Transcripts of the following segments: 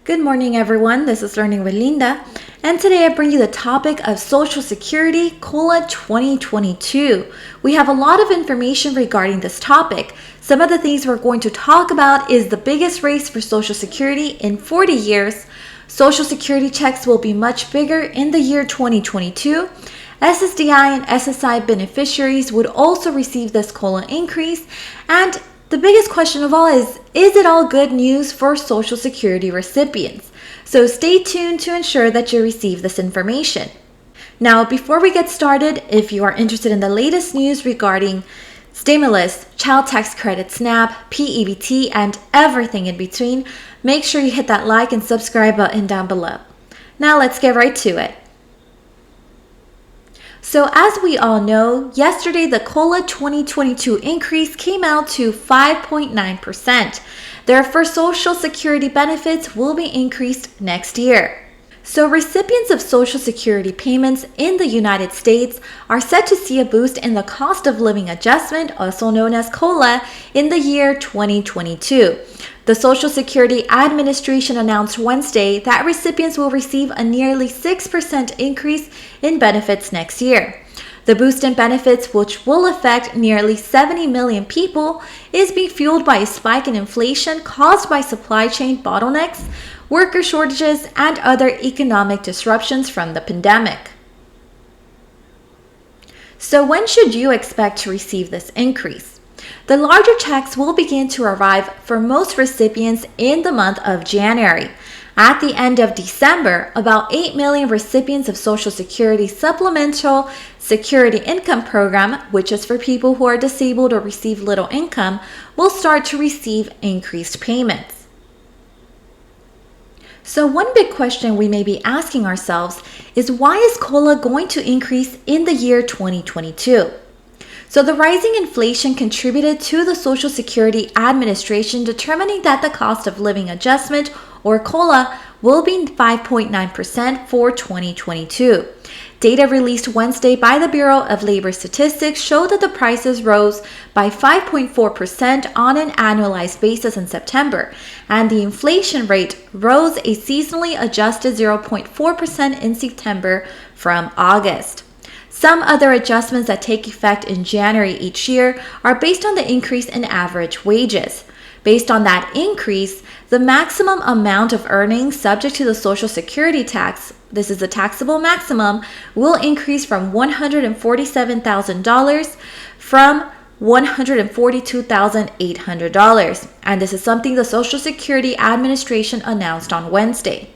Good morning, everyone. This is Learning with Linda, and today I bring you the topic of Social Security COLA 2022. We have a lot of information regarding this topic. Some of the things we're going to talk about is the biggest raise for Social Security in 40 years. Social Security checks will be much bigger in the year 2022. SSDI and SSI beneficiaries would also receive this COLA increase, and the biggest question of all is it all good news for Social Security recipients? So stay tuned to ensure that you receive this information. Now, before we get started, if you are interested in the latest news regarding stimulus, child tax credit, SNAP, PEBT, and everything in between, make sure you hit that like and subscribe button down below. Now let's get right to it. So as we all know, yesterday the COLA 2022 increase came out to 5.9%. Therefore, Social Security benefits will be increased next year. So recipients of Social Security payments in the United States are set to see a boost in the cost of living adjustment, also known as COLA, in the year 2022. The Social Security Administration announced Wednesday that recipients will receive a nearly 6% increase in benefits next year. The boost in benefits, which will affect nearly 70 million people, is being fueled by a spike in inflation caused by supply chain bottlenecks, worker shortages, and other economic disruptions from the pandemic. So when should you expect to receive this increase? The larger checks will begin to arrive for most recipients in the month of January. At the end of December, about 8 million recipients of Social Security Supplemental Security Income Program, which is for people who are disabled or receive little income, will start to receive increased payments. So one big question we may be asking ourselves is, why is COLA going to increase in the year 2022? So the rising inflation contributed to the Social Security Administration determining that the cost of living adjustment, or COLA, will be 5.9% for 2022. Data released Wednesday by the Bureau of Labor Statistics showed that the prices rose by 5.4% on an annualized basis in September, and the inflation rate rose a seasonally adjusted 0.4% in September from August. Some other adjustments that take effect in January each year are based on the increase in average wages. Based on that increase, the maximum amount of earnings subject to the Social Security tax, this is the taxable maximum, will increase from $147,000 from $142,800. And this is something the Social Security Administration announced on Wednesday.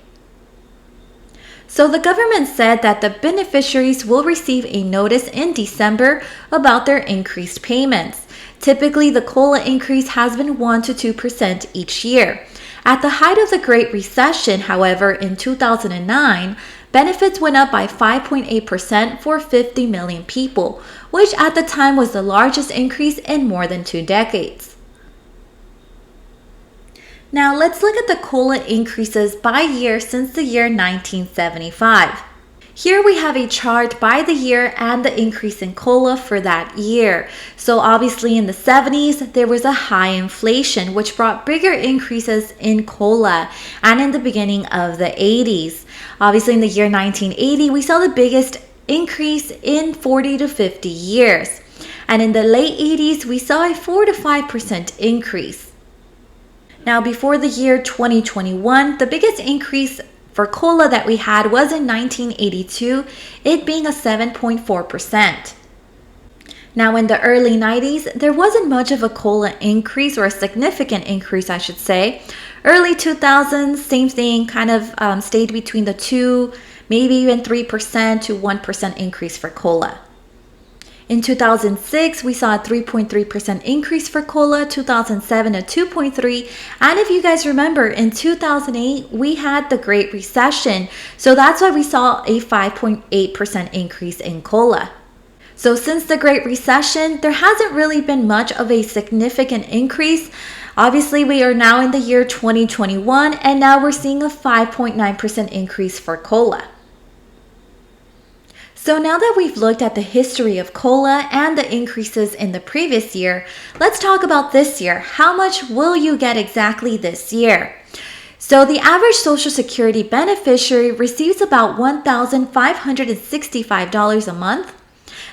So the government said that the beneficiaries will receive a notice in December about their increased payments. Typically, the COLA increase has been 1 to 2% each year. At the height of the Great Recession, however, in 2009, benefits went up by 5.8% for 50 million people, which at the time was the largest increase in more than 2 decades. Now let's look at the COLA increases by year since the year 1975. Here we have a chart by the year and the increase in COLA for that year. So obviously in the 70s, there was a high inflation, which brought bigger increases in COLA, and in the beginning of the 80s. Obviously in the year 1980, we saw the biggest increase in 40 to 50 years. And in the late 80s, we saw a 4 to 5% increase. Now, before the year 2021, the biggest increase for COLA that we had was in 1982, it being a 7.4%. Now, in the early 90s, there wasn't much of a COLA increase, or a significant increase, I should say. Early 2000s, same thing, kind of stayed between the 2, maybe even 3% to 1% increase for COLA. In 2006, we saw a 3.3% increase for COLA, 2007 a 2.3%, and if you guys remember, in 2008, we had the Great Recession, so that's why we saw a 5.8% increase in COLA. So since the Great Recession, there hasn't really been much of a significant increase. Obviously, we are now in the year 2021, and now we're seeing a 5.9% increase for COLA. So now that we've looked at the history of COLA and the increases in the previous year, let's talk about this year. How much will you get exactly this year? So the average Social Security beneficiary receives about $1,565 a month.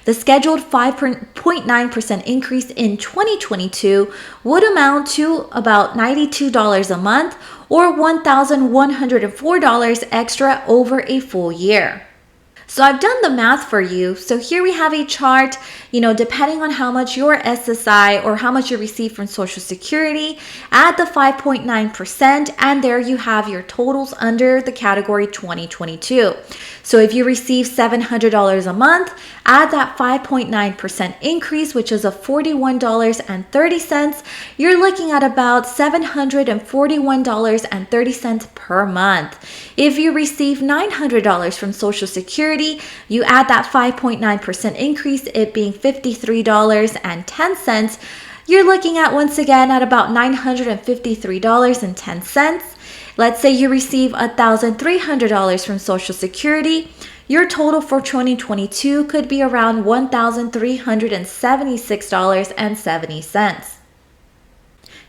The scheduled 5.9% increase in 2022 would amount to about $92 a month or $1,104 extra over a full year. So I've done the math for you. So here we have a chart, depending on how much your SSI or how much you receive from Social Security, add the 5.9%, and there you have your totals under the category 2022. So if you receive $700 a month, add that 5.9% increase, which is of $41.30, you're looking at about $741.30 per month. If you receive $900 from Social Security, you add that 5.9% increase, it being $53.10. You're looking at, once again, at about $953.10. Let's say you receive $1,300 from Social Security. Your total for 2022 could be around $1,376.70.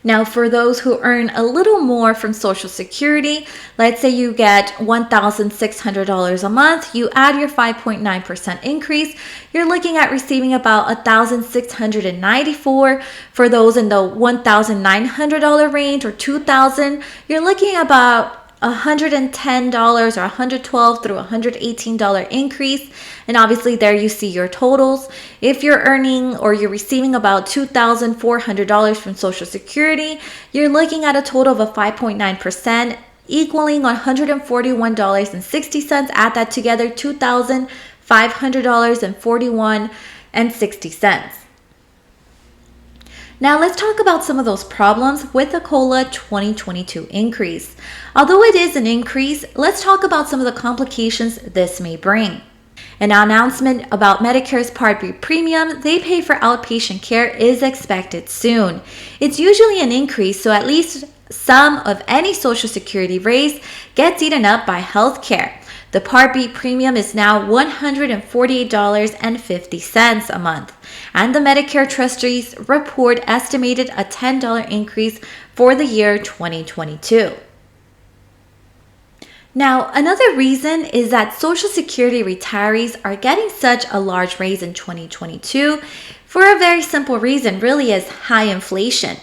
Now, for those who earn a little more from Social Security, let's say you get $1,600 a month, you add your 5.9% increase, you're looking at receiving about $1,694. For those in the $1,900 range or $2,000, you're looking at about $110 or $112 through $118 increase. And obviously there you see your totals. If you're earning or you're receiving about $2,400 from Social Security, you're looking at a total of a 5.9%, equaling $141.60. Add that together, $2,500.41.60. Now let's talk about some of those problems with the COLA 2022 increase. Although it is an increase, let's talk about some of the complications this may bring. An announcement about Medicare's Part B premium they pay for outpatient care is expected soon. It's usually an increase, so at least some of any Social Security raise gets eaten up by healthcare. The Part B premium is now $148.50 a month, and the Medicare Trustees report estimated a $10 increase for the year 2022. Now, another reason is that Social Security retirees are getting such a large raise in 2022 for a very simple reason, really, is high inflation.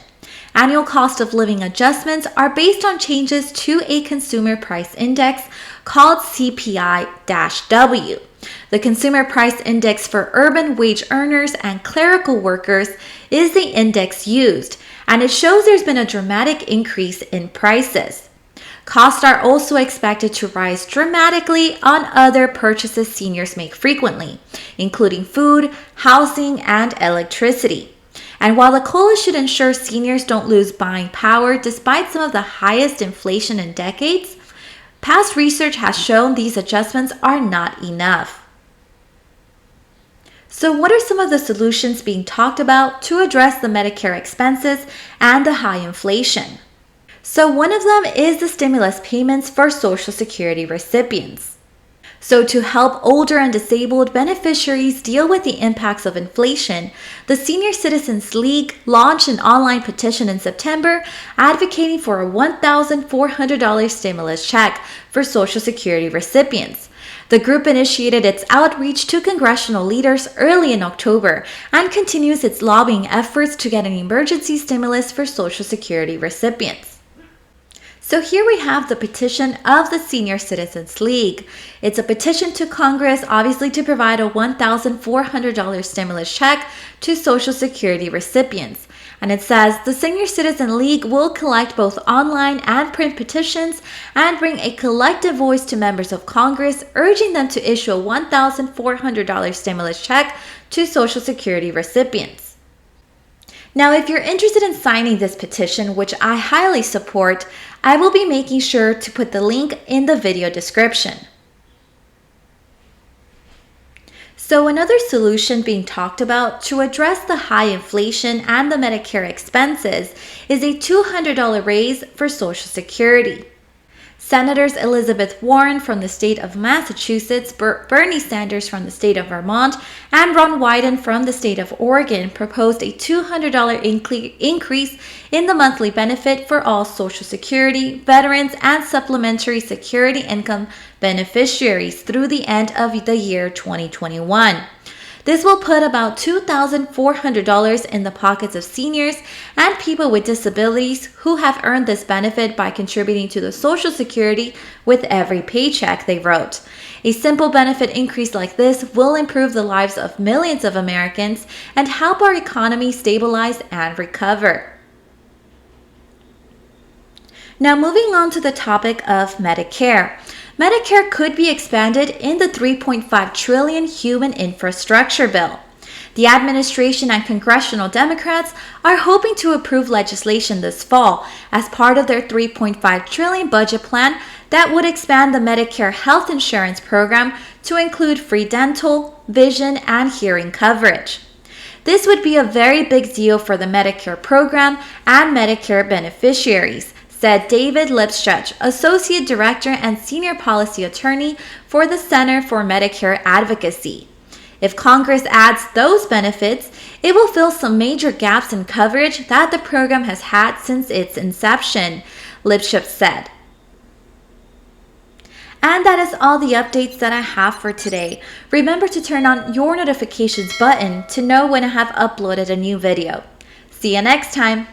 Annual cost of living adjustments are based on changes to a consumer price index called CPI-W. The Consumer Price Index for urban wage earners and clerical workers is the index used, and it shows there's been a dramatic increase in prices. Costs are also expected to rise dramatically on other purchases seniors make frequently, including food, housing, and electricity. And while the COLA should ensure seniors don't lose buying power despite some of the highest inflation in decades, past research has shown these adjustments are not enough. So what are some of the solutions being talked about to address the Medicare expenses and the high inflation? So one of them is the stimulus payments for Social Security recipients. So to help older and disabled beneficiaries deal with the impacts of inflation, the Senior Citizens League launched an online petition in September advocating for a $1,400 stimulus check for Social Security recipients. The group initiated its outreach to congressional leaders early in October and continues its lobbying efforts to get an emergency stimulus for Social Security recipients. So here we have the petition of the Senior Citizens League. It's a petition to Congress, obviously, to provide a $1,400 stimulus check to Social Security recipients. And it says the Senior Citizen League will collect both online and print petitions and bring a collective voice to members of Congress, urging them to issue a $1,400 stimulus check to Social Security recipients. Now, if you're interested in signing this petition, which I highly support, I will be making sure to put the link in the video description. So another solution being talked about to address the high inflation and the Medicare expenses is a $200 raise for Social Security. Senators Elizabeth Warren from the state of Massachusetts, Bernie Sanders from the state of Vermont, and Ron Wyden from the state of Oregon proposed a $200 increase in the monthly benefit for all Social Security, veterans, and supplementary security income beneficiaries through the end of the year 2021. This will put about $2,400 in the pockets of seniors and people with disabilities who have earned this benefit by contributing to the Social Security with every paycheck, they wrote. A simple benefit increase like this will improve the lives of millions of Americans and help our economy stabilize and recover. Now moving on to the topic of Medicare. Medicare could be expanded in the $3.5 trillion human infrastructure bill. The administration and congressional Democrats are hoping to approve legislation this fall as part of their $3.5 trillion budget plan that would expand the Medicare health insurance program to include free dental, vision, and hearing coverage. This would be a very big deal for the Medicare program and Medicare beneficiaries, said David Lipschutz, Associate Director and Senior Policy Attorney for the Center for Medicare Advocacy. If Congress adds those benefits, it will fill some major gaps in coverage that the program has had since its inception, Lipschutz said. And that is all the updates that I have for today. Remember to turn on your notifications button to know when I have uploaded a new video. See you next time.